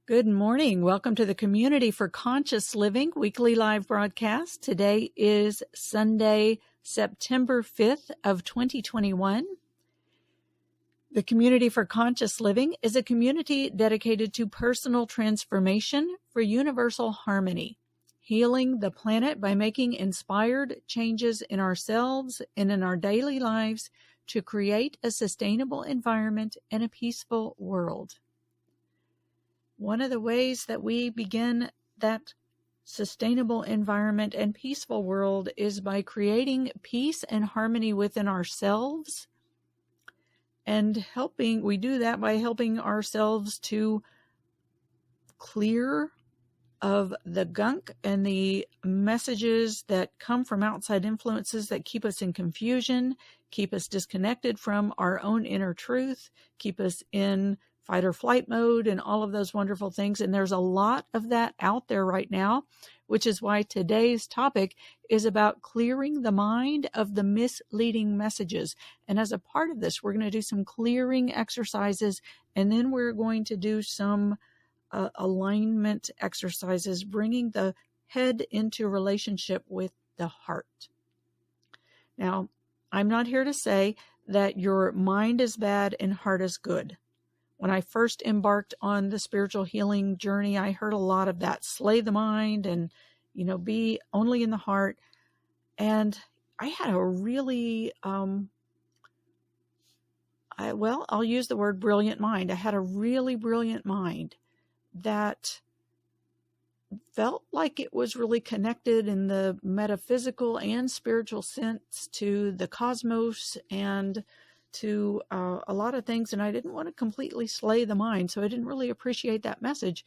Good morning. Welcome to the Community for Conscious Living weekly live broadcast. Today is Sunday, September 5th of 2021. The Community for Conscious Living is a community dedicated to personal transformation for universal harmony, healing the planet by making inspired changes in ourselves and in our daily lives to create a sustainable environment and a peaceful world. One of the ways that we begin that sustainable environment and peaceful world is by creating peace and harmony within ourselves, and we do that by helping ourselves to clear of the gunk and the messages that come from outside influences that keep us in confusion, keep us disconnected from our own inner truth, keep us in fight or flight mode and all of those wonderful things. And there's a lot of that out there right now, which is why today's topic is about clearing the mind of the misleading messages. And as a part of this, we're going to do some clearing exercises, and then we're going to do some alignment exercises, bringing the head into relationship with the heart. Now, I'm not here to say that your mind is bad and heart is good. When I first embarked on the spiritual healing journey, I heard a lot of that, slay the mind and, be only in the heart. And I had a really, I'll use the word brilliant mind. I had a really brilliant mind that felt like it was really connected in the metaphysical and spiritual sense to the cosmos and to a lot of things, and I didn't want to completely slay the mind, so I didn't really appreciate that message.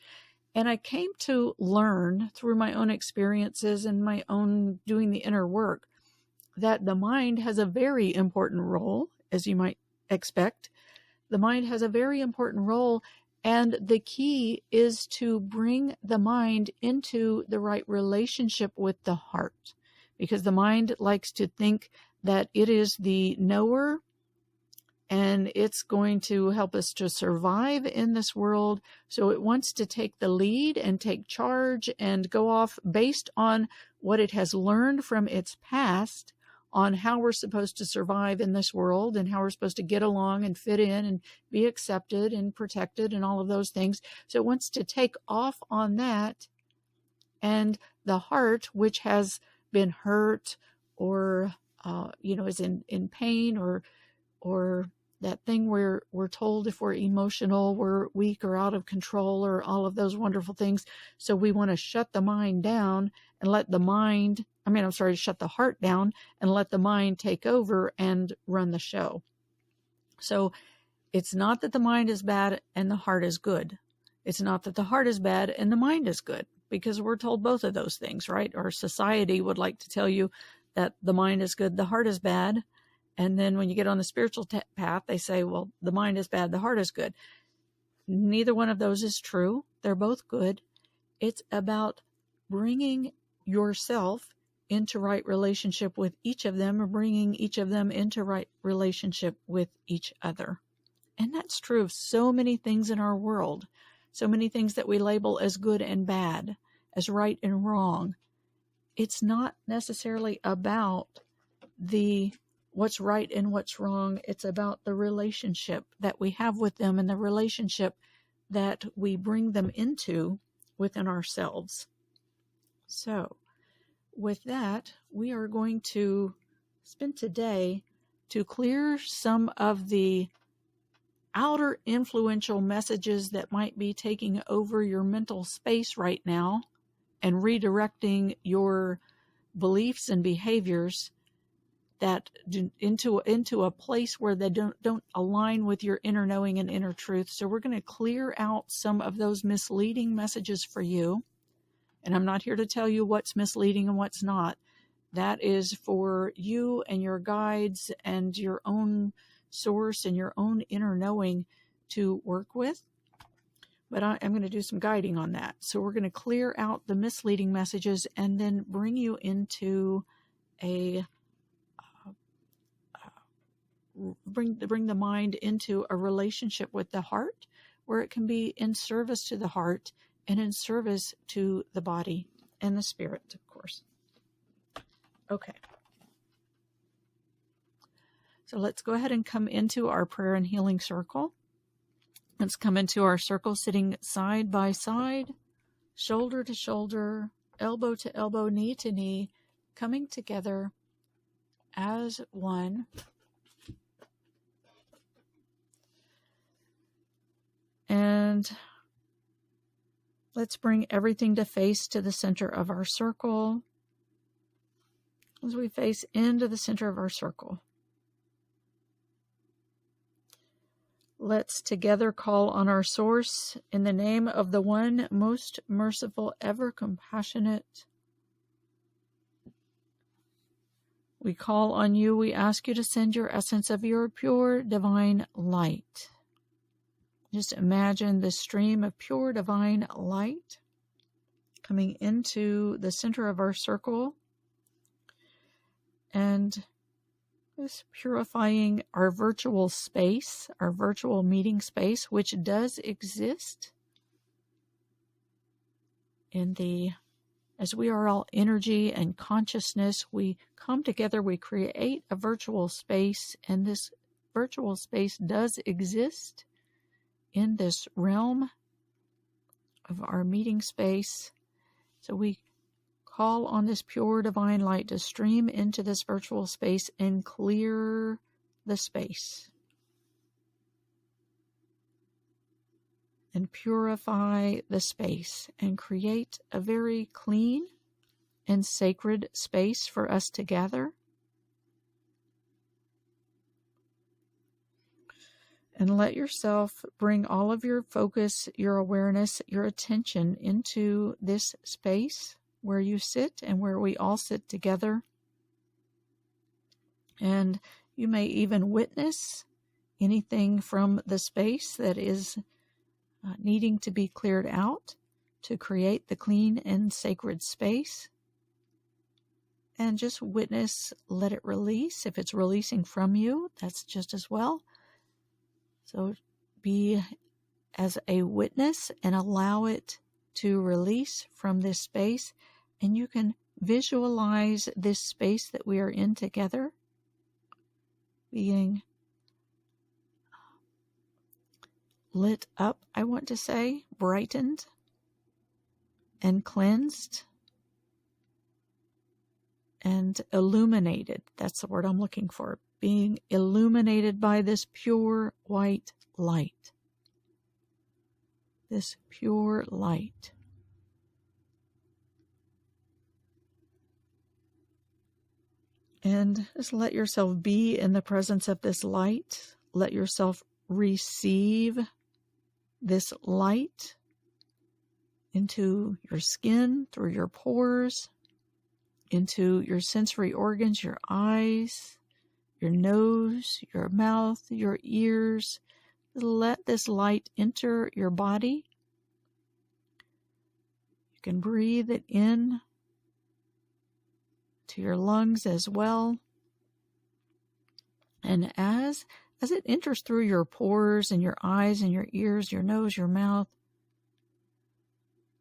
And I came to learn through my own experiences and my own doing the inner work that the mind has a very important role, as you might expect. The mind has a very important role, and the key is to bring the mind into the right relationship with the heart, because the mind likes to think that it is the knower, and it's going to help us to survive in this world. So it wants to take the lead and take charge and go off based on what it has learned from its past on how we're supposed to survive in this world and how we're supposed to get along and fit in and be accepted and protected and all of those things. So it wants to take off on that. And the heart, which has been hurt or, is in pain or that thing where we're told if we're emotional, we're weak or out of control or all of those wonderful things. So we want to shut the mind down and shut the heart down and let the mind take over and run the show. So it's not that the mind is bad and the heart is good. It's not that the heart is bad and the mind is good, because we're told both of those things, right? Our society would like to tell you that the mind is good, the heart is bad. And then when you get on the spiritual path, they say, well, the mind is bad, the heart is good. Neither one of those is true. They're both good. It's about bringing yourself into right relationship with each of them, or bringing each of them into right relationship with each other. And that's true of so many things in our world, so many things that we label as good and bad, as right and wrong. It's not necessarily about what's right and what's wrong. It's about the relationship that we have with them and the relationship that we bring them into within ourselves. So with that, we are going to spend today to clear some of the outer influential messages that might be taking over your mental space right now and redirecting your beliefs and behaviors that into a place where they don't align with your inner knowing and inner truth. So we're going to clear out some of those misleading messages for you. And I'm not here to tell you what's misleading and what's not. That is for you and your guides and your own source and your own inner knowing to work with. But I'm going to do some guiding on that. So we're going to clear out the misleading messages and then bring you into bring the mind into a relationship with the heart, where it can be in service to the heart and in service to the body and the spirit, of course. Okay. So let's go ahead and come into our prayer and healing circle. Let's come into our circle sitting side by side, shoulder to shoulder, elbow to elbow, knee to knee, coming together as one. And let's bring everything to face to the center of our circle as we face into the center of our circle. Let's together call on our source in the name of the one most merciful, ever compassionate. We call on you. We ask you to send your essence of your pure divine light. Just imagine the stream of pure divine light coming into the center of our circle and just purifying our virtual space, our virtual meeting space, which does exist as we are all energy and consciousness, we come together, we create a virtual space, and this virtual space does exist in this realm of our meeting space. So we call on this pure divine light to stream into this virtual space and clear the space and purify the space and create a very clean and sacred space for us to gather. And let yourself bring all of your focus, your awareness, your attention into this space where you sit and where we all sit together. And you may even witness anything from the space that is needing to be cleared out to create the clean and sacred space. And just witness, let it release. If it's releasing from you, that's just as well. So be as a witness and allow it to release from this space. And you can visualize this space that we are in together being lit up, I want to say, brightened and cleansed and illuminated. That's the word I'm looking for. Being illuminated by this pure white light. This pure light. And just let yourself be in the presence of this light. Let yourself receive this light into your skin, through your pores, into your sensory organs, your eyes, your nose, your mouth, your ears. Let this light enter your body. You can breathe it in to your lungs as well. And as it enters through your pores and your eyes and your ears, your nose, your mouth,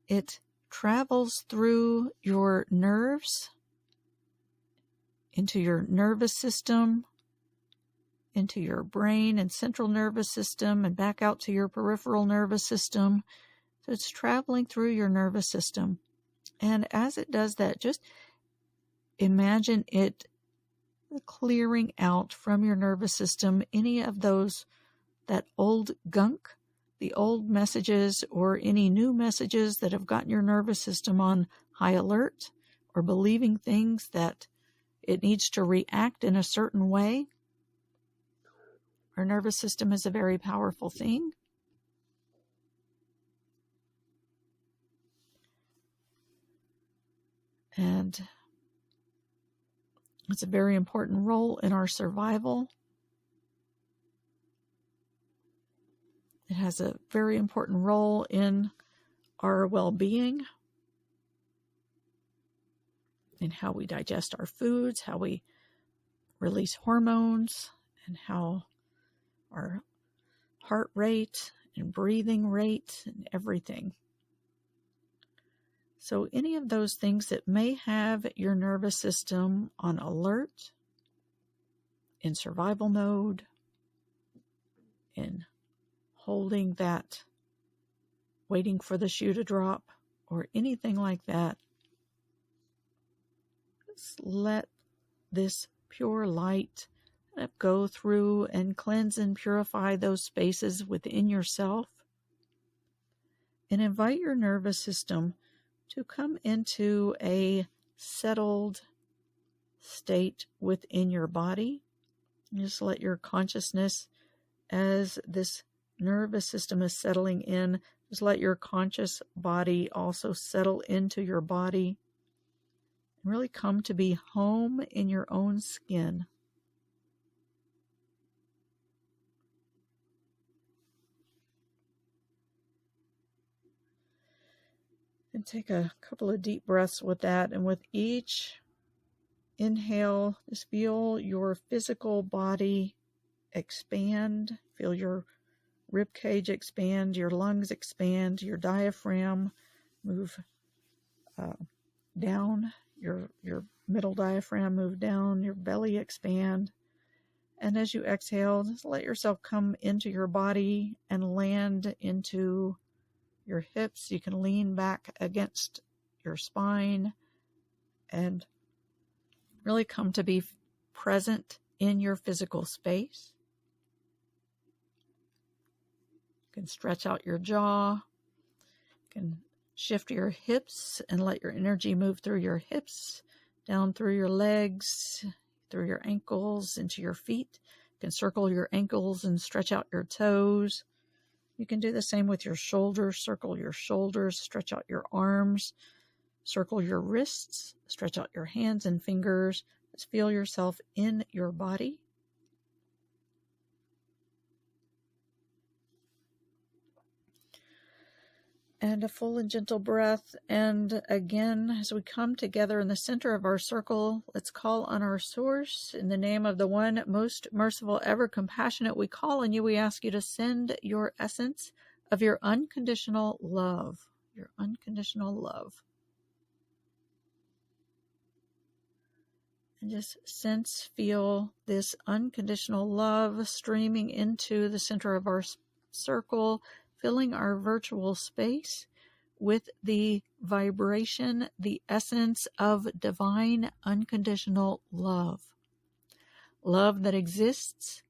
it travels through your nerves, into your nervous system, into your brain and central nervous system, and back out to your peripheral nervous system. So it's traveling through your nervous system. And as it does that, just imagine it clearing out from your nervous system any of that old gunk, the old messages or any new messages that have gotten your nervous system on high alert or believing things that it needs to react in a certain way. Our nervous system is a very powerful thing. And it's a very important role in our survival. It has a very important role in our well-being, in how we digest our foods, how we release hormones, and how our heart rate and breathing rate and everything. So any of those things that may have your nervous system on alert, in survival mode, in holding that, waiting for the shoe to drop, or anything like that, just let this pure light go through and cleanse and purify those spaces within yourself, and invite your nervous system to come into a settled state within your body. Just let your consciousness, as this nervous system is settling in, just let your conscious body also settle into your body and really come to be home in your own skin. And take a couple of deep breaths with that. And with each inhale, just feel your physical body expand. Feel your rib cage expand, your lungs expand, your diaphragm move down, your middle diaphragm move down, your belly expand. And as you exhale, just let yourself come into your body and land into your hips. You can lean back against your spine and really come to be present in your physical space. You can stretch out your jaw. You can shift your hips and let your energy move through your hips, down through your legs, through your ankles, into your feet. You can circle your ankles and stretch out your toes. You can do the same with your shoulders. Circle your shoulders, stretch out your arms, circle your wrists, stretch out your hands and fingers. Just feel yourself in your body. And a full and gentle breath. And again, as we come together in the center of our circle, let's call on our source. In the name of the one most merciful, ever compassionate, we call on you. We ask you to send your essence of your unconditional love. Your unconditional love. And just sense, feel this unconditional love streaming into the center of our circle, filling our virtual space with the vibration, the essence of divine unconditional love. Love that exists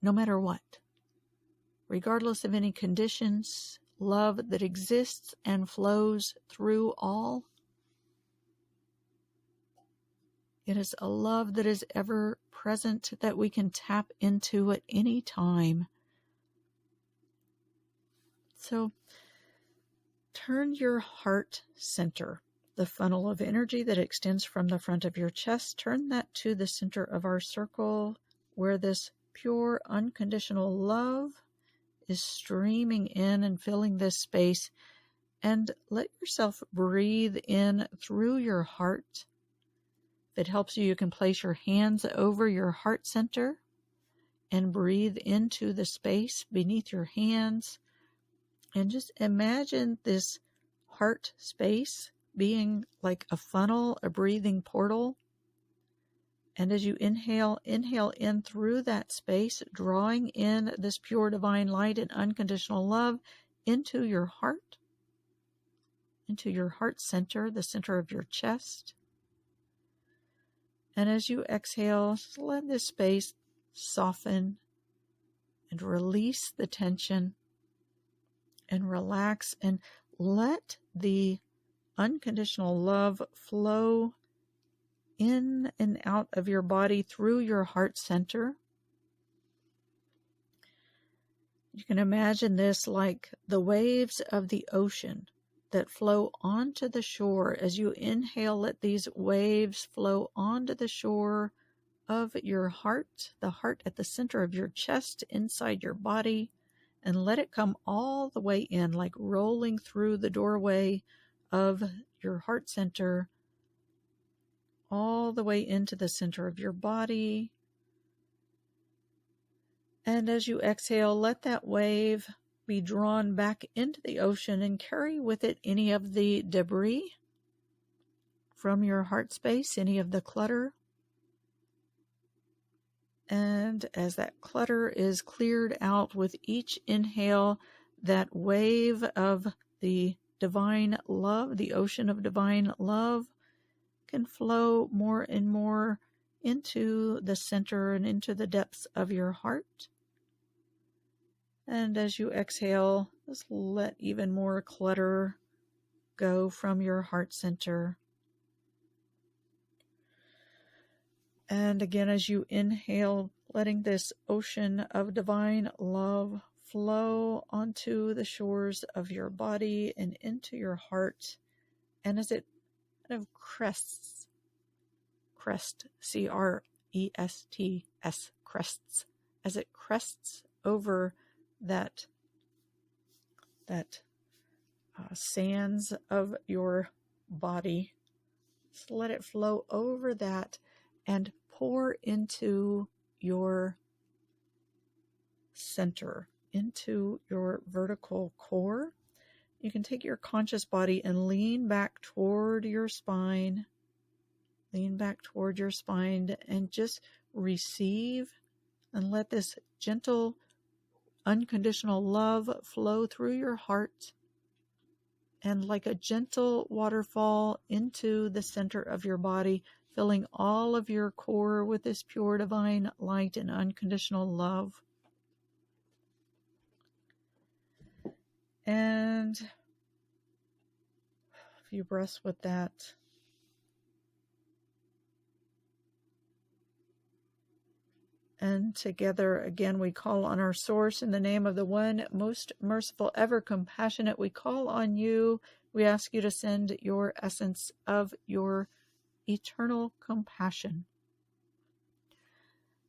no matter what, regardless of any conditions. Love that exists and flows through all. It is a love that is ever present, that we can tap into at any time. So turn your heart center, the funnel of energy that extends from the front of your chest, turn that to the center of our circle, where this pure, unconditional love is streaming in and filling this space. And let yourself breathe in through your heart. If it helps you, you can place your hands over your heart center and breathe into the space beneath your hands. And just imagine this heart space being like a funnel, a breathing portal. And as you inhale in through that space, drawing in this pure divine light and unconditional love into your heart center, the center of your chest. And as you exhale, just let this space soften and release the tension and relax, and let the unconditional love flow in and out of your body through your heart center. You can imagine this like the waves of the ocean that flow onto the shore. As you inhale, let these waves flow onto the shore of your heart, the heart at the center of your chest, inside your body, and let it come all the way in, like rolling through the doorway of your heart center, all the way into the center of your body. And as you exhale, let that wave be drawn back into the ocean and carry with it any of the debris from your heart space, any of the clutter. And as that clutter is cleared out with each inhale, that wave of the divine love, the ocean of divine love, can flow more and more into the center and into the depths of your heart. And as you exhale, just let even more clutter go from your heart center. And again, as you inhale, letting this ocean of divine love flow onto the shores of your body and into your heart. And as it kind of crests, C-R-E-S-T-S, crests, as it crests over that sands of your body, just let it flow over that and pour into your center, into your vertical core. You can take your conscious body and lean back toward your spine. Lean back toward your spine and just receive and let this gentle, unconditional love flow through your heart and like a gentle waterfall into the center of your body, filling all of your core with this pure divine light and unconditional love. And a few breaths with that. And together again we call on our source in the name of the one most merciful, ever compassionate. We call on you. We ask you to send your essence of your eternal compassion.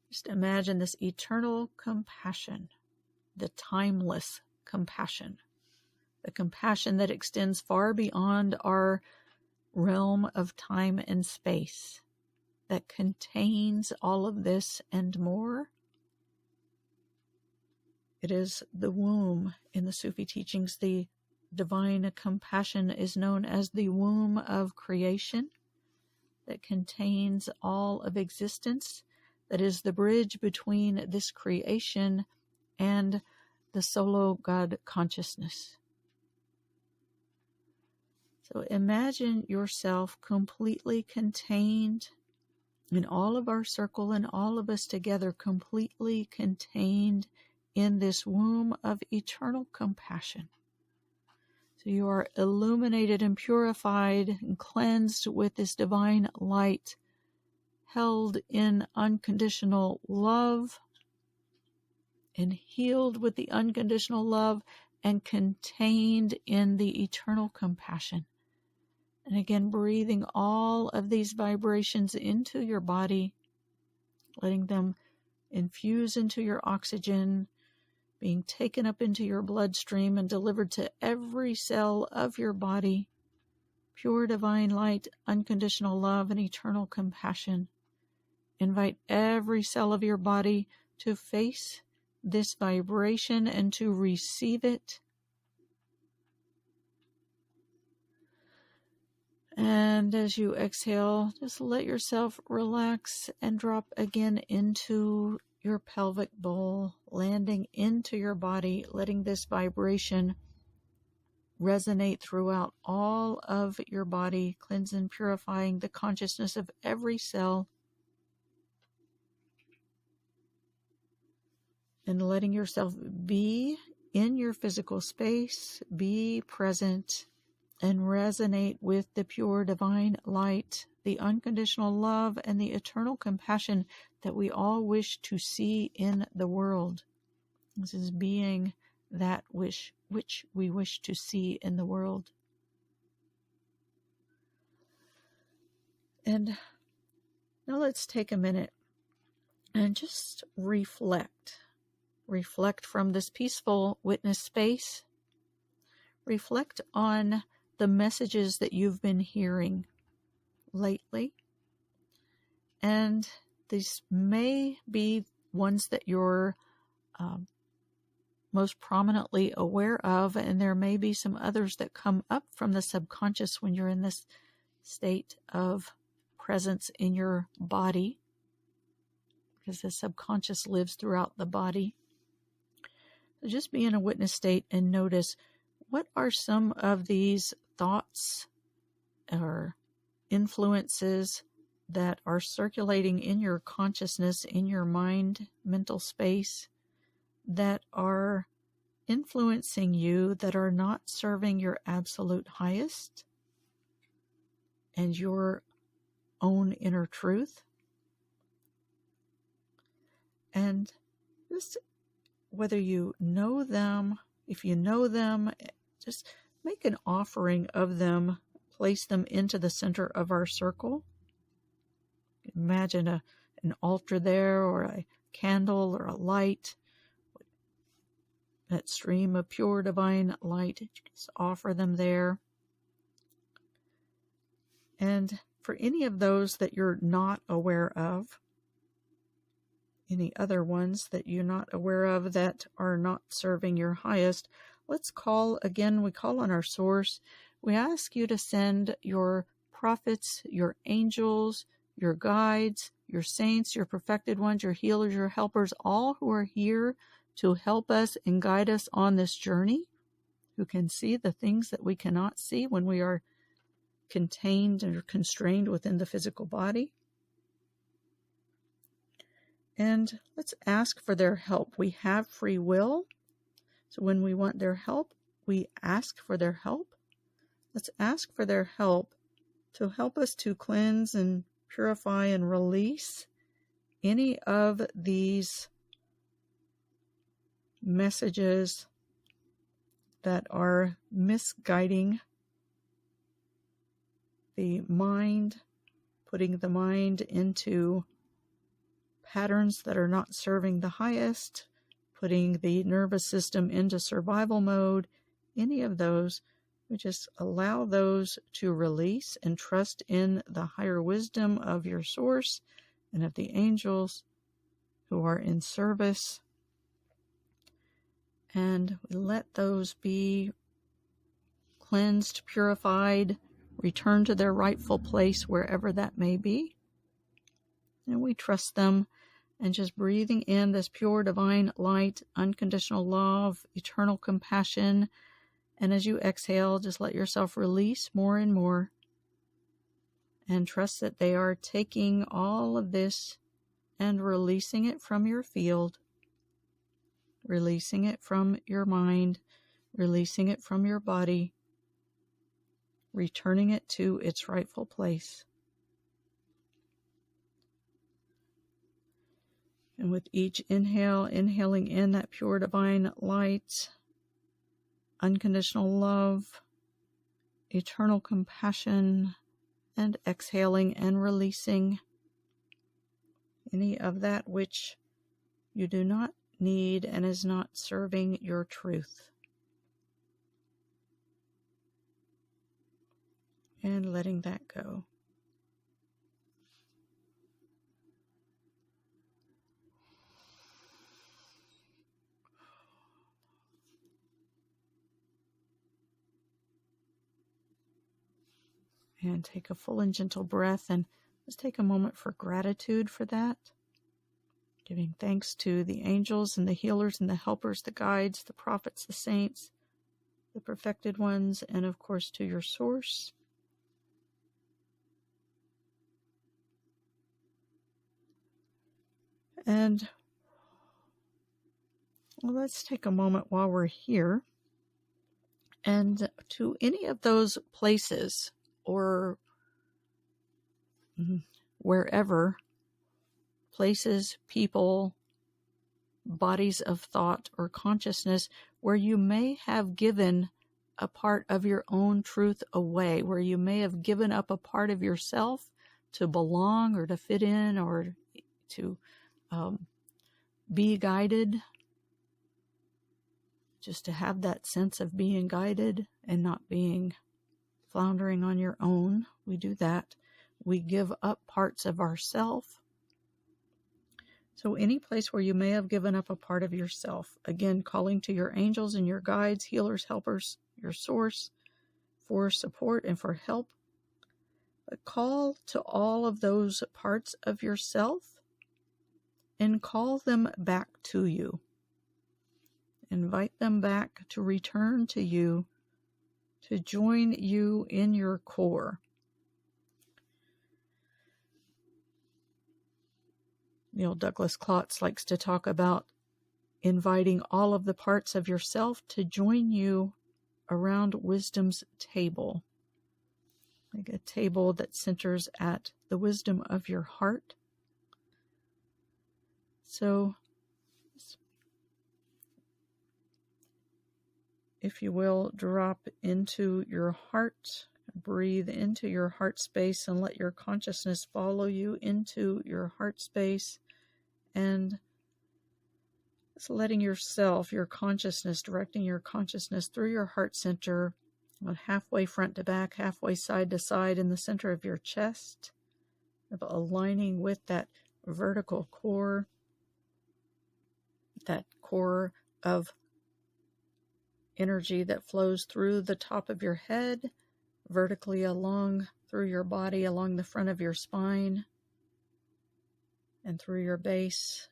Just imagine this eternal compassion, the timeless compassion, the compassion that extends far beyond our realm of time and space, that contains all of this and more. It is the womb in the Sufi teachings. The divine compassion is known as the womb of creation, that contains all of existence, that is the bridge between this creation and the solo God consciousness. So imagine yourself completely contained in all of our circle and all of us together, completely contained in this womb of eternal compassion. So you are illuminated and purified and cleansed with this divine light, held in unconditional love and healed with the unconditional love and contained in the eternal compassion. And again, breathing all of these vibrations into your body, letting them infuse into your oxygen, being taken up into your bloodstream and delivered to every cell of your body. Pure divine light, unconditional love, and eternal compassion. Invite every cell of your body to face this vibration and to receive it. And as you exhale, just let yourself relax and drop again into your pelvic bowl, landing into your body, letting this vibration resonate throughout all of your body, cleansing, purifying the consciousness of every cell, and letting yourself be in your physical space, be present, and resonate with the pure divine light, the unconditional love, and the eternal compassion that we all wish to see in the world. This is being that which we wish to see in the world. And now let's take a minute and just reflect. Reflect from this peaceful witness space. Reflect on the messages that you've been hearing lately. And these may be ones that you're most prominently aware of, and there may be some others that come up from the subconscious when you're in this state of presence in your body, because the subconscious lives throughout the body. So just be in a witness state and notice, what are some of these thoughts or influences that are circulating in your consciousness, in your mind, mental space, that are influencing you, that are not serving your absolute highest and your own inner truth? And just, whether you know them, if you know them, just make an offering of them, place them into the center of our circle. Imagine an altar there, or a candle, or a light, that stream of pure divine light. Just offer them there. And for any of those that you're not aware of, any other ones that you're not aware of that are not serving your highest, let's call again. We call on our source. We ask you to send your prophets, your angels, your guides, your saints, your perfected ones, your healers, your helpers, all who are here to help us and guide us on this journey, who can see the things that we cannot see when we are contained or constrained within the physical body. And let's ask for their help. We have free will, so when we want their help, we ask for their help. Let's ask for their help to help us to cleanse and purify and release any of these messages that are misguiding the mind, putting the mind into patterns that are not serving the highest, putting the nervous system into survival mode. Any of those, we just allow those to release and trust in the higher wisdom of your source and of the angels who are in service. And we let those be cleansed, purified, return to their rightful place wherever that may be. And we trust them, and just breathing in this pure divine light, unconditional love, eternal compassion. And as you exhale, just let yourself release more and more, and trust that they are taking all of this and releasing it from your field, releasing it from your mind, releasing it from your body, returning it to its rightful place. And with each inhale, inhaling in that pure divine light, unconditional love, eternal compassion, and exhaling and releasing any of that which you do not need and is not serving your truth. And letting that go. And take a full and gentle breath, and just take a moment for gratitude for that. Giving thanks to the angels and the healers and the helpers, the guides, the prophets, the saints, the perfected ones, and of course to your source. And let's take a moment while we're here, and to any of those places or wherever, places, people, bodies of thought or consciousness, where you may have given a part of your own truth away, where you may have given up a part of yourself to belong or to fit in or to be guided, just to have that sense of being guided and not being floundering on your own. We do that. We give up parts of ourself. So any place where you may have given up a part of yourself, again, calling to your angels and your guides, healers, helpers, your source for support and for help. But call to all of those parts of yourself and call them back to you. Invite them back to return to you, to join you in your core. Neil Douglas Klotz likes to talk about inviting all of the parts of yourself to join you around wisdom's table, like a table that centers at the wisdom of your heart. So, if you will, drop into your heart, breathe into your heart space, and let your consciousness follow you into your heart space, and it's letting yourself, your consciousness, directing your consciousness through your heart center, halfway front to back, halfway side to side in the center of your chest, aligning with that vertical core, that core of energy that flows through the top of your head, vertically along through your body, along the front of your spine, and through your base.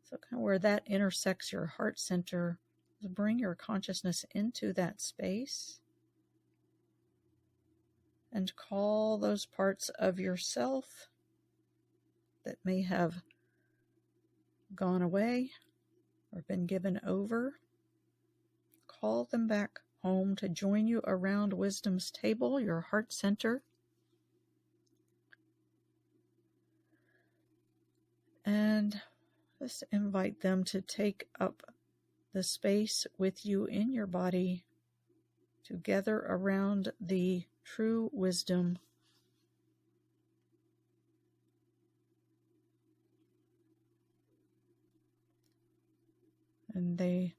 So kind of where that intersects your heart center, bring your consciousness into that space and call those parts of yourself that may have gone away or been given over. Call them back home to join you around wisdom's table, your heart center. And just invite them to take up the space with you in your body to gather around the true wisdom. And they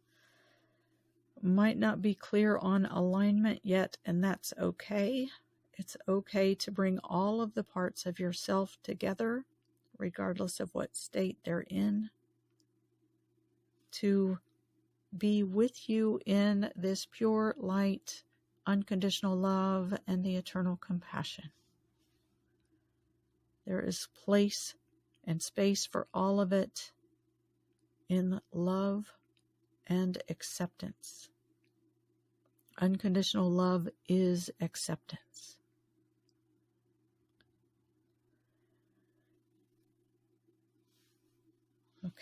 might not be clear on alignment yet, and that's okay. It's okay to bring all of the parts of yourself together, regardless of what state they're in, to be with you in this pure light, unconditional love, and the eternal compassion. There is place and space for all of it in love and acceptance. Unconditional love is acceptance. Okay.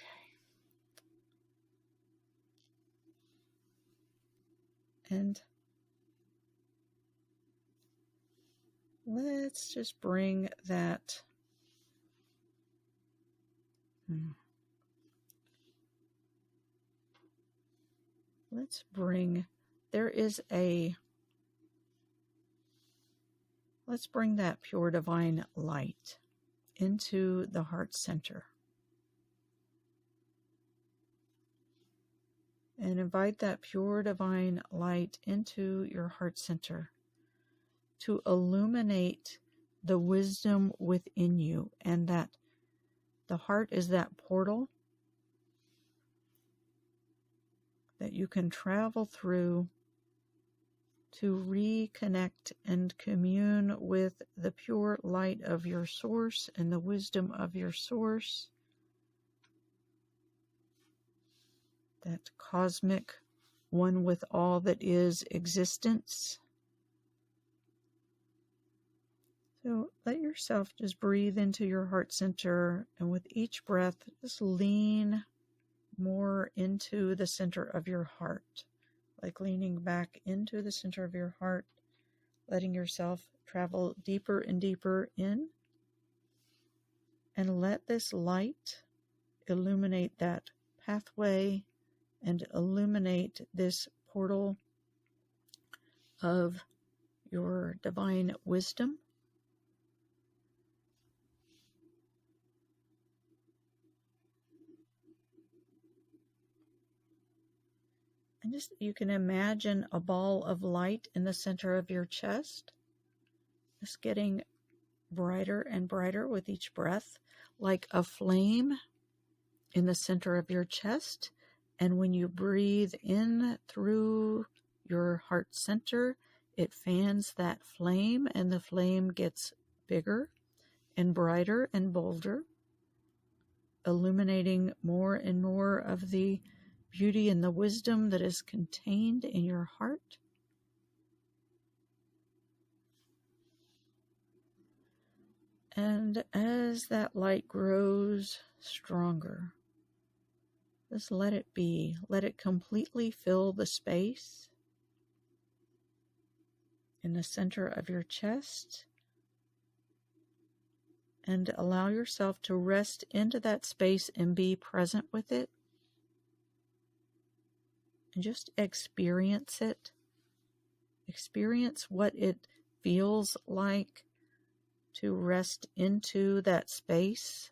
And let's just bring that let's bring that pure divine light into the heart center. And invite that pure divine light into your heart center to illuminate the wisdom within you, and that the heart is that portal that you can travel through to reconnect and commune with the pure light of your source and the wisdom of your source, that cosmic one with all that is existence. So let yourself just breathe into your heart center, and with each breath, just lean more into the center of your heart, like leaning back into the center of your heart, letting yourself travel deeper and deeper in, and let this light illuminate that pathway and illuminate this portal of your divine wisdom. And just, you can imagine a ball of light in the center of your chest, just getting brighter and brighter with each breath, like a flame in the center of your chest. And when you breathe in through your heart center, it fans that flame, and the flame gets bigger and brighter and bolder, illuminating more and more of the beauty and the wisdom that is contained in your heart. And as that light grows stronger, just let it be. Let it completely fill the space in the center of your chest, and allow yourself to rest into that space and be present with it. And just experience it. Experience what it feels like to rest into that space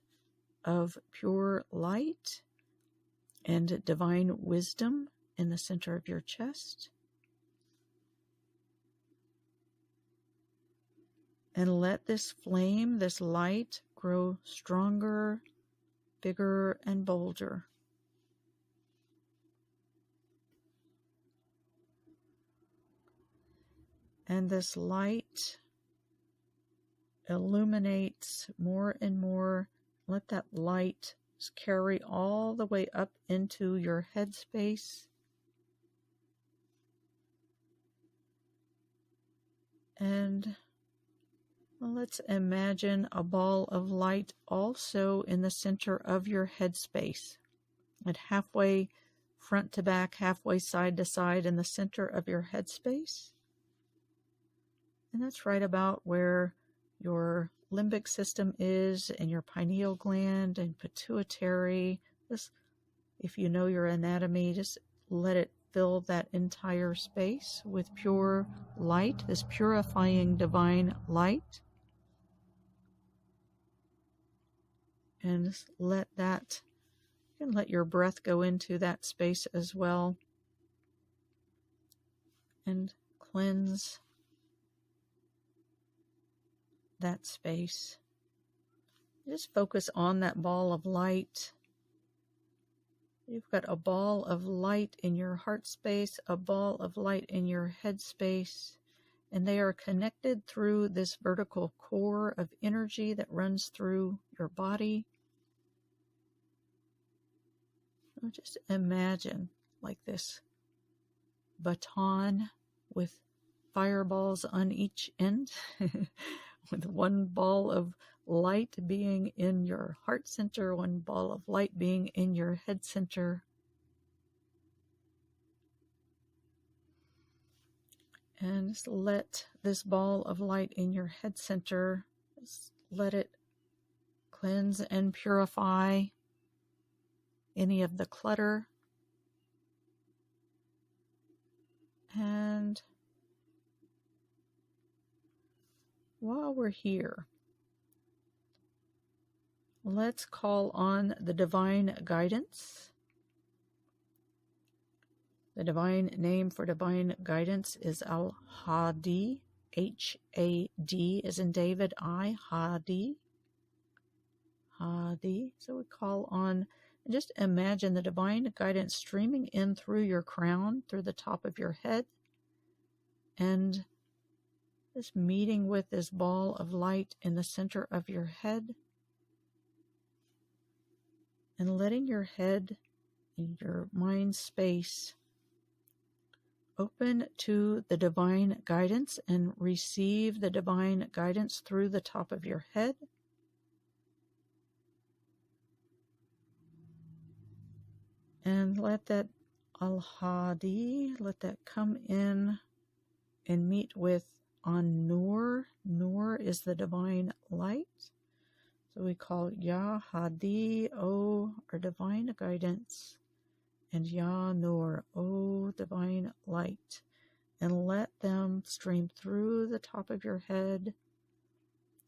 of pure light and divine wisdom in the center of your chest. And let this flame, this light, grow stronger, bigger, and bolder. And this light illuminates more and more. Let that light carry all the way up into your headspace. And let's imagine a ball of light also in the center of your headspace, at halfway front to back, halfway side to side in the center of your headspace. And that's right about where your limbic system is, and your pineal gland and pituitary. Just, if you know your anatomy, just let it fill that entire space with pure light, this purifying divine light. And just let that, and let your breath go into that space as well, and cleanse that space. Just focus on that ball of light. You've got a ball of light in your heart space, a ball of light in your head space, and they are connected through this vertical core of energy that runs through your body. So just imagine like this baton with fireballs on each end, with one ball of light being in your heart center, one ball of light being in your head center. And just let this ball of light in your head center, just let it cleanse and purify any of the clutter. And while we're here, let's call on the divine guidance. The divine name for divine guidance is Al-Hadi, H-A-D as in David, I-Hadi. Hadi. So we call on, and just imagine the divine guidance streaming in through your crown, through the top of your head, and just meeting with this ball of light in the center of your head, and letting your head and your mind space open to the divine guidance and receive the divine guidance through the top of your head. And let that Al-Hadi, let that come in and meet with on Nur. Nur is the divine light. So we call Ya Hadi, O, our divine guidance, and Ya Nur, O, divine light. And let them stream through the top of your head,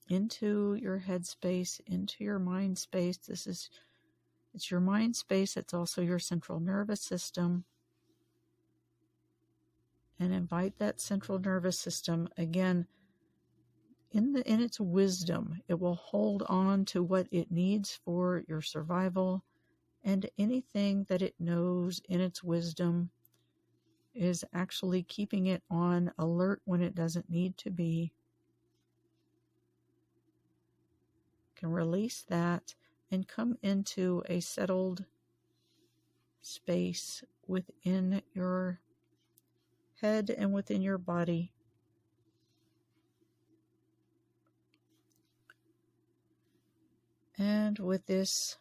into your head space, into your mind space. It's your mind space. It's also your central nervous system. And invite that central nervous system, again, in its wisdom. It will hold on to what it needs for your survival and anything that it knows in its wisdom is actually keeping it on alert when it doesn't need to be. Can release that and come into a settled space within your head and within your body. And with this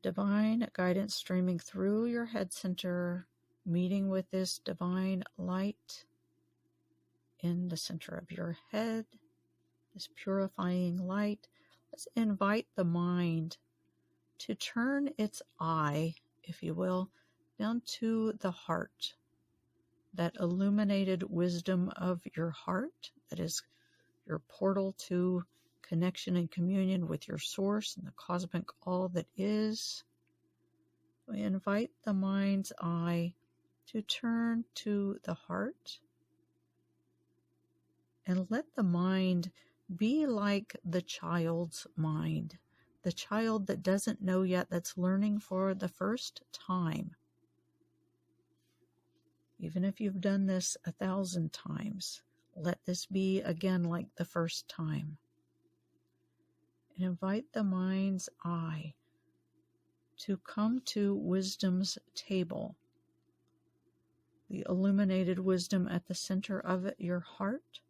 divine guidance streaming through your head center, meeting with this divine light in the center of your head, this purifying light, let's invite the mind to turn its eye, if you will, down to the heart, that illuminated wisdom of your heart, that is your portal to connection and communion with your source and the cosmic all that is. We invite the mind's eye to turn to the heart and let the mind be like the child's mind, the child that doesn't know yet, that's learning for the first time. Even if you've done this 1,000 times, let this be again like the first time. And invite the mind's eye to come to wisdom's table, the illuminated wisdom at the center of your heart,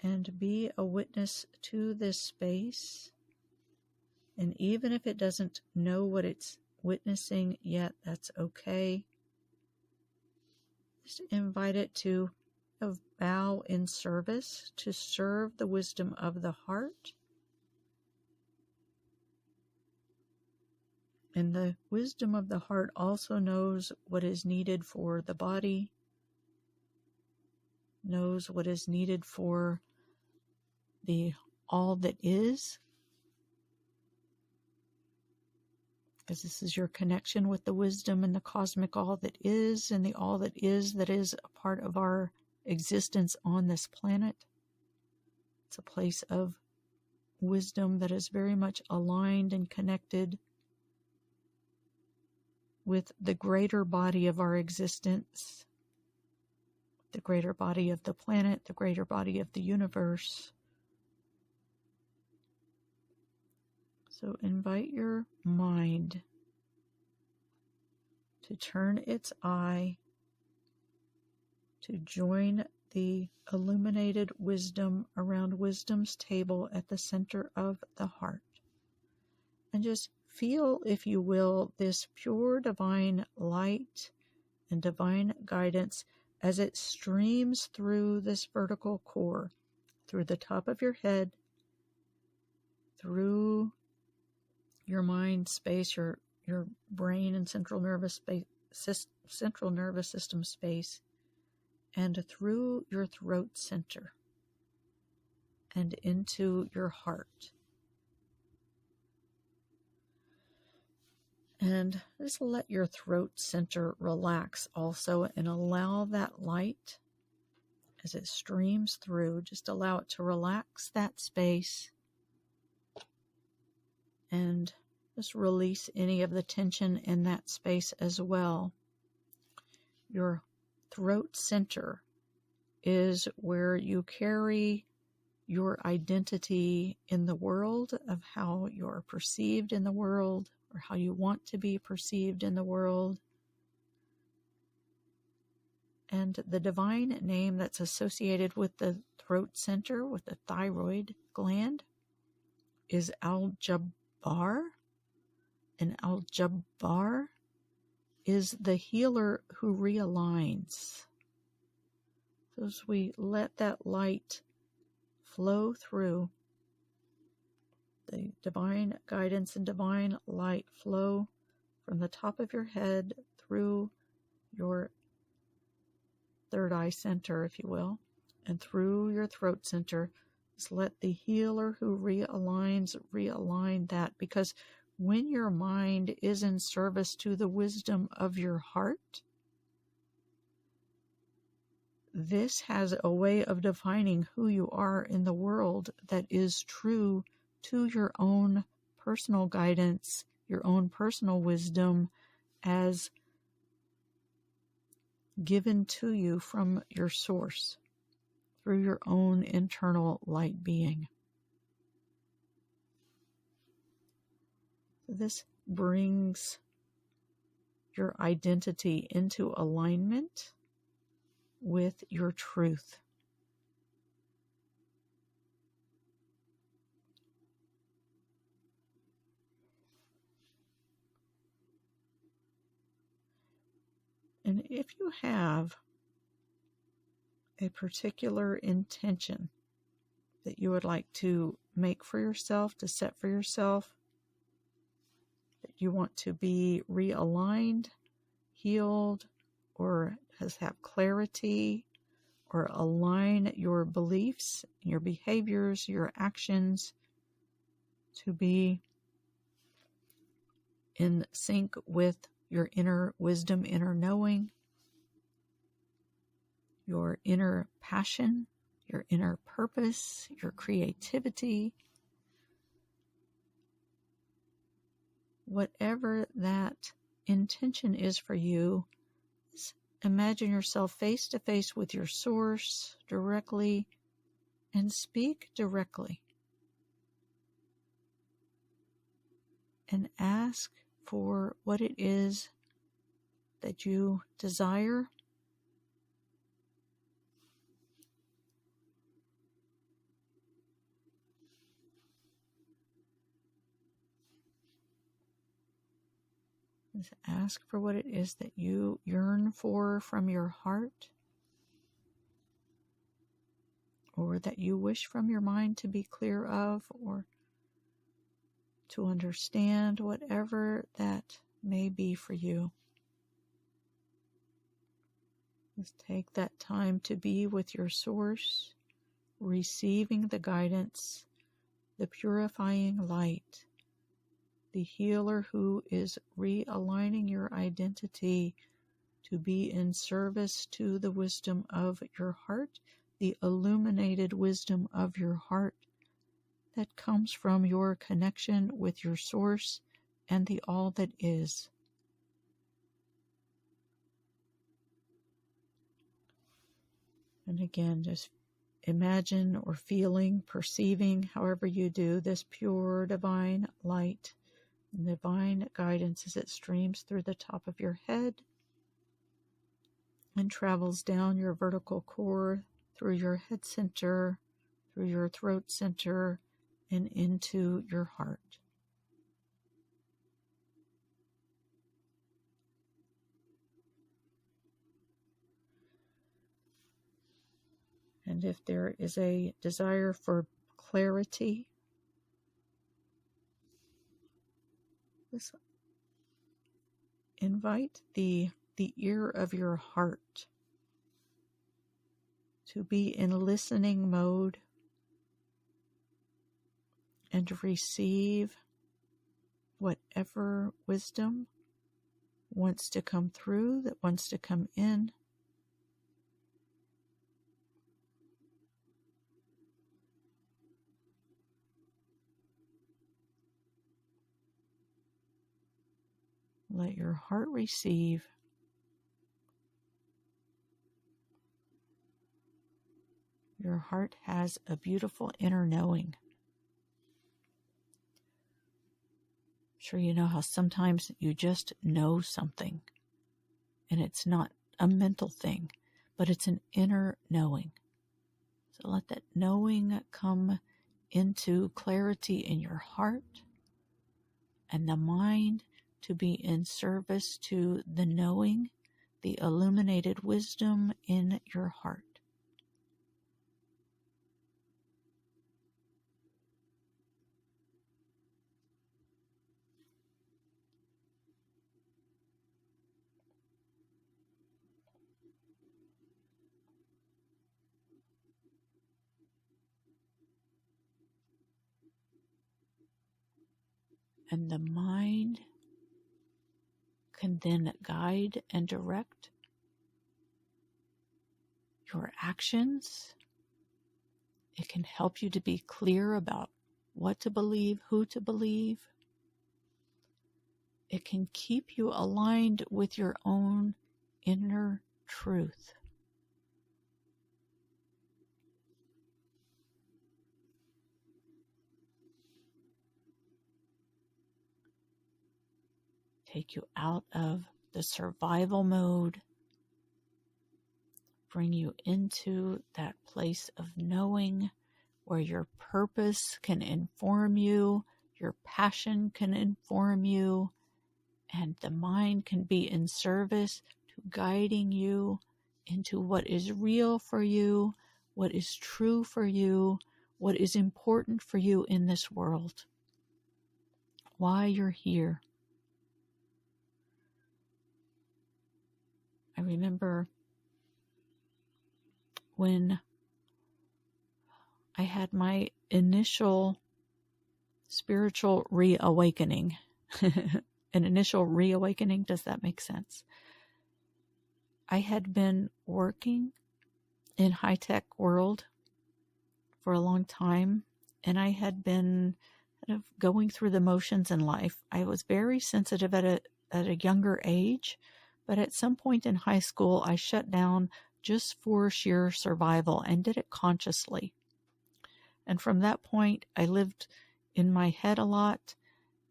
and be a witness to this space. And even if it doesn't know what it's witnessing yet, that's okay. Just invite it to bow in service, to serve the wisdom of the heart. And the wisdom of the heart also knows what is needed for the body, knows what is needed for the all that is, because this is your connection with the wisdom and the cosmic all that is, and the all that is a part of our existence on this planet. It's a place of wisdom that is very much aligned and connected with the greater body of our existence, the greater body of the planet, the greater body of the universe. So invite your mind to turn its eye to join the illuminated wisdom around wisdom's table at the center of the heart. And just feel, if you will, this pure divine light and divine guidance as it streams through this vertical core, through the top of your head, through your mind space, your brain and central nervous system space, and through your throat center and into your heart. And just let your throat center relax also, and allow that light as it streams through, just allow it to relax that space. And just release any of the tension in that space as well. Your throat center is where you carry your identity in the world, of how you're perceived in the world, or how you want to be perceived in the world. And the divine name that's associated with the throat center, with the thyroid gland, is Al-Jabbar. And Al-Jabbar is the healer who realigns. So as we let that light flow through, the divine guidance and divine light flow from the top of your head through your third eye center, if you will, and through your throat center, just let the healer who realigns realign that, because when your mind is in service to the wisdom of your heart, this has a way of defining who you are in the world that is true to your own personal guidance, your own personal wisdom as given to you from your source through your own internal light being. This brings your identity into alignment with your truth. And if you have a particular intention that you would like to make for yourself, to set for yourself, that you want to be realigned, healed, or have clarity, or align your beliefs, your behaviors, your actions to be in sync with your inner wisdom, inner knowing, your inner passion, your inner purpose, your creativity, whatever that intention is for you, imagine yourself face to face with your source directly and speak directly. And ask for what it is that you desire. Just ask for what it is that you yearn for from your heart, or that you wish from your mind to be clear of, or to understand, whatever that may be for you. Just take that time to be with your source, receiving the guidance, the purifying light, the healer who is realigning your identity to be in service to the wisdom of your heart, the illuminated wisdom of your heart that comes from your connection with your source and the all that is. And again, just imagine or feeling, perceiving, however you do, this pure divine light and divine guidance as it streams through the top of your head and travels down your vertical core, through your head center, through your throat center, and into your heart. And if there is a desire for clarity, just invite the ear of your heart to be in listening mode and to receive whatever wisdom wants to come through, that wants to come in. Let your heart receive. Your heart has a beautiful inner knowing. I'm sure you know how sometimes you just know something, and it's not a mental thing, but it's an inner knowing. So let that knowing come into clarity in your heart, and the mind to be in service to the knowing, the illuminated wisdom in your heart. And the mind can then guide and direct your actions. It can help you to be clear about what to believe, who to believe, it can keep you aligned with your own inner truth. Take you out of the survival mode, bring you into that place of knowing where your purpose can inform you, your passion can inform you, and the mind can be in service to guiding you into what is real for you, what is true for you, what is important for you in this world, why you're here. I remember when I had my initial spiritual reawakening. An initial reawakening, does that make sense? I had been working in high-tech world for a long time, and I had been kind of going through the motions in life. I was very sensitive at a younger age, but at some point in high school, I shut down just for sheer survival and did it consciously. And from that point, I lived in my head a lot,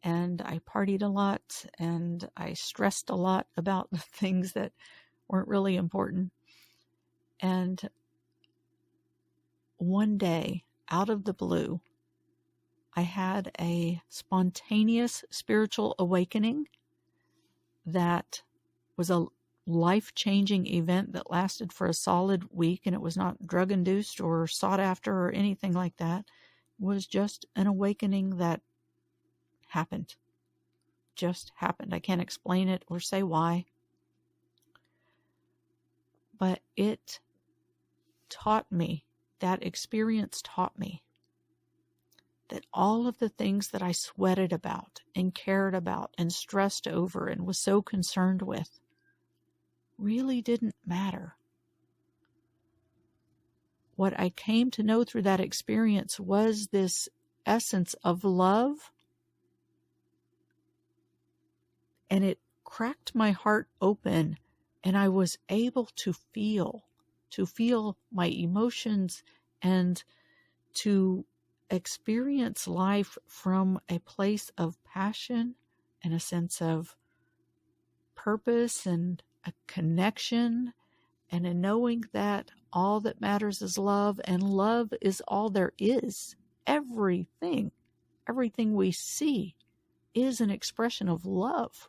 and I partied a lot, and I stressed a lot about the things that weren't really important. And one day, out of the blue, I had a spontaneous spiritual awakening that was a life-changing event that lasted for a solid week, and it was not drug-induced or sought after or anything like that. It was just an awakening that happened. Just happened. I can't explain it or say why. But it taught me, that experience taught me that all of the things that I sweated about and cared about and stressed over and was so concerned with really didn't matter. What I came to know through that experience was this essence of love, and it cracked my heart open, and I was able to feel my emotions and to experience life from a place of passion and a sense of purpose and a connection and a knowing that all that matters is love, and love is all there is. Everything we see is an expression of love.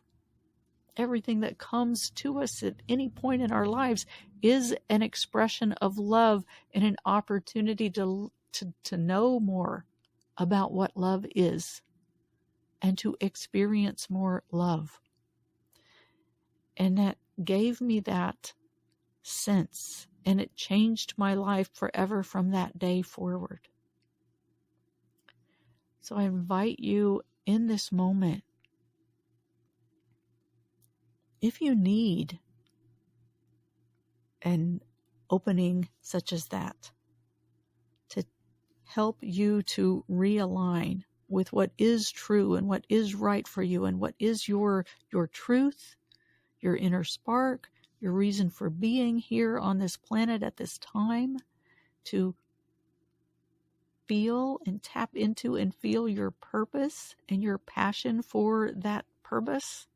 Everything that comes to us at any point in our lives is an expression of love and an opportunity to know more about what love is and to experience more love. And that gave me that sense, and it changed my life forever from that day forward. So I invite you in this moment, if you need an opening such as that, to help you to realign with what is true and what is right for you and what is your truth, your inner spark, your reason for being here on this planet at this time, to feel and tap into and feel your purpose and your passion for that purpose.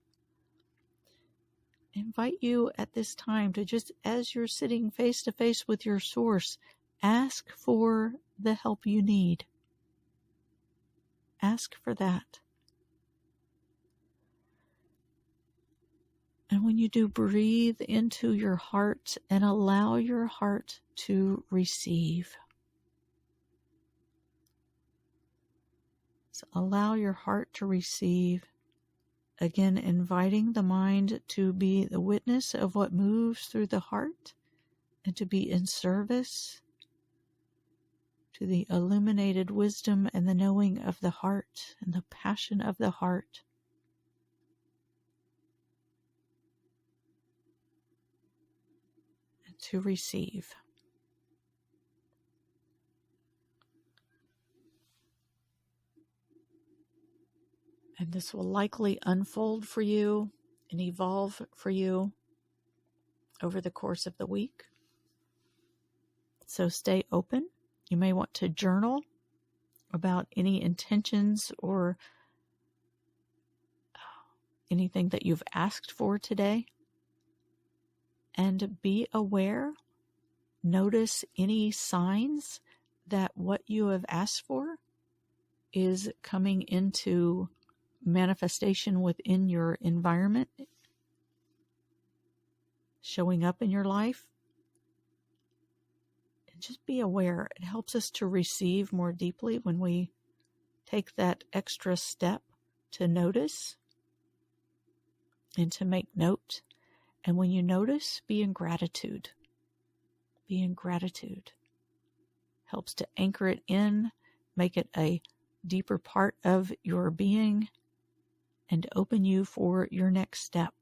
I invite you at this time to just, as you're sitting face to face with your source, ask for the help you need. Ask for that. And when you do, breathe into your heart and allow your heart to receive. So allow your heart to receive. Again, inviting the mind to be the witness of what moves through the heart and to be in service to the illuminated wisdom and the knowing of the heart and the passion of the heart. And to receive. And this will likely unfold for you and evolve for you over the course of the week. So stay open. You may want to journal about any intentions or anything that you've asked for today. And be aware. Notice any signs that what you have asked for is coming into manifestation within your environment, showing up in your life. And just be aware. It helps us to receive more deeply when we take that extra step to notice and to make note. And when you notice, be in gratitude. Be in gratitude. Helps to anchor it in, make it a deeper part of your being, and open you for your next step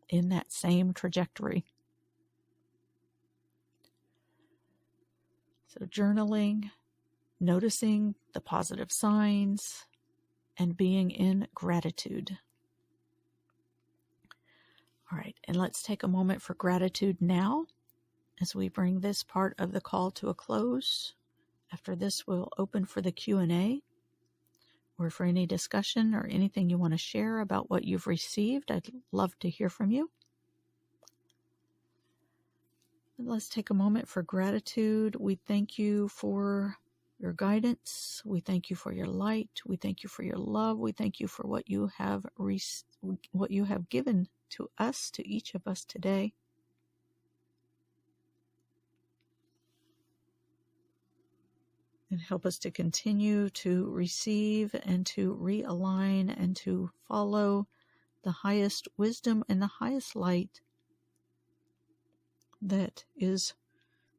in that same trajectory. So journaling, noticing the positive signs, and being in gratitude. All right, and let's take a moment for gratitude now as we bring this part of the call to a close. After this, we'll open for the Q&A or for any discussion or anything you want to share about what you've received. I'd love to hear from you. And let's take a moment for gratitude. We thank you for your guidance. We thank you for your light. We thank you for your love. We thank you for what you have given to us, to each of us today. And help us to continue to receive and to realign and to follow the highest wisdom and the highest light that is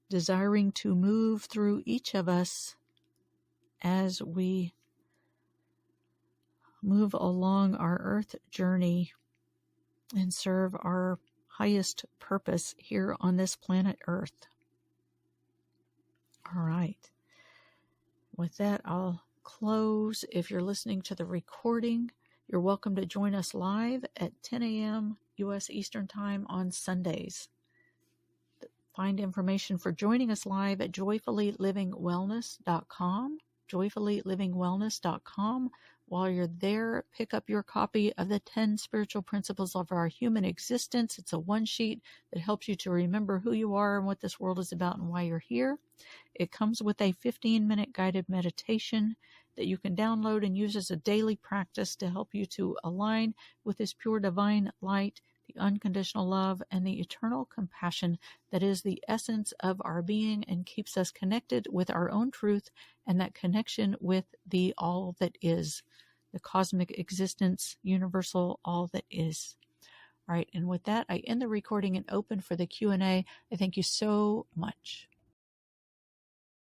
desiring to move through each of us as we move along our earth journey and serve our highest purpose here on this planet Earth. All right. With that, I'll close. If you're listening to the recording, you're welcome to join us live at 10 a.m. U.S. Eastern Time on Sundays. Find information for joining us live at joyfullylivingwellness.com, joyfullylivingwellness.com. While you're there, pick up your copy of the 10 Spiritual Principles of Our Human Existence. It's a one-sheet that helps you to remember who you are and what this world is about and why you're here. It comes with a 15-minute guided meditation that you can download and use as a daily practice to help you to align with this pure divine light, the unconditional love, and the eternal compassion that is the essence of our being and keeps us connected with our own truth and that connection with the all that is, the cosmic existence, universal all that is. All right, and with that, I end the recording and open for the Q&A. I thank you so much.